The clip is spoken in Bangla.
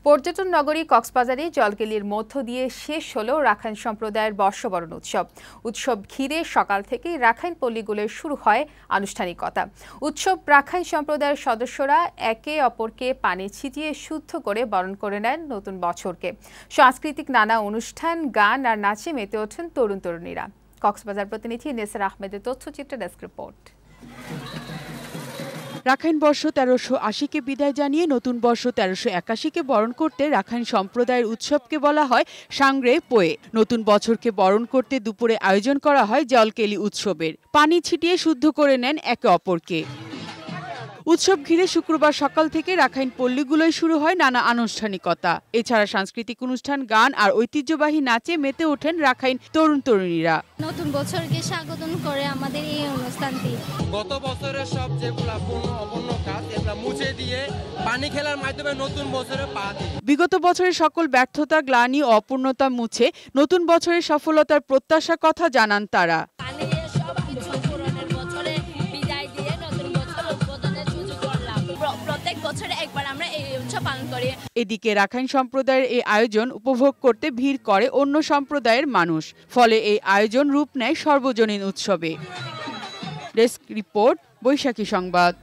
পর্যটন নগরী কক্সবাজারে জলকেলির মধ্য দিয়ে শেষ হলো রাখাইন সম্প্রদায়ের বর্ষবরণ উৎসব ঘিরে সকাল থেকেই রাখাইন পল্লীগুলোয় শুরু হয় আনুষ্ঠানিকতা। রাখাইন সম্প্রদায়ের সদস্যরা একে অপরকে পানি ছিটিয়ে শুদ্ধ করে বরণ করে নেন নতুন বছরকে। সাংস্কৃতিক নানা অনুষ্ঠান, গান আর নাচে মেতে ওঠেন তরুণ তরুণীরা। কক্সবাজার প্রতিনিধি নেসার আহমেদের তথ্যচিত্র ডেস্ক রিপোর্ট। রাখাইন বর্ষ ১৩৮০-কে বিদায় জানিয়ে নতুন বর্ষ ১৩৮১-কে বরণ করতে রাখাইন সম্প্রদায়ের উৎসবকে বলা হয় সাংগ্রে পোয়ে। নতুন বছরকে বরণ করতে দুপুরে আয়োজন করা হয় জলকেলি উৎসবের। পানি ছিটিয়ে শুদ্ধ করে নেন একে অপরকে। উৎসব ঘিরে শুক্রবার সকাল থেকে রাখাইন পল্লীগুলোয় শুরু হয় নানা আনুষ্ঠানিকতা। এছাড়া সাংস্কৃতিক অনুষ্ঠান, গান আর ঐতিহ্যবাহী নাচে মেতে ওঠেন রাখাইন তরুণ তরুণীরা। নতুন বছরকে স্বাগতম করে আমাদের এই অনুষ্ঠানটি। গত বছরের সব যেগুলো অপূর্ণ কাজ এগুলো মুছে দিয়ে পানি খেলার মাধ্যমে নতুন বছরে পা দিই। বিগত বছরের সকল ব্যর্থতা, গ্লানি ও অপূর্ণতা মুছে নতুন বছরের সফলতার প্রত্যাশার কথা জানান তারা। এদিকে রাখাইন সম্প্রদায়ের এই আয়োজন উপভোগ করতে ভিড় করে অন্য সম্প্রদায়ের মানুষ। ফলে এই আয়োজন রূপ নেয় সর্বজনীন উৎসবে। ডেস্ক রিপোর্ট, বৈশাখী সংবাদ।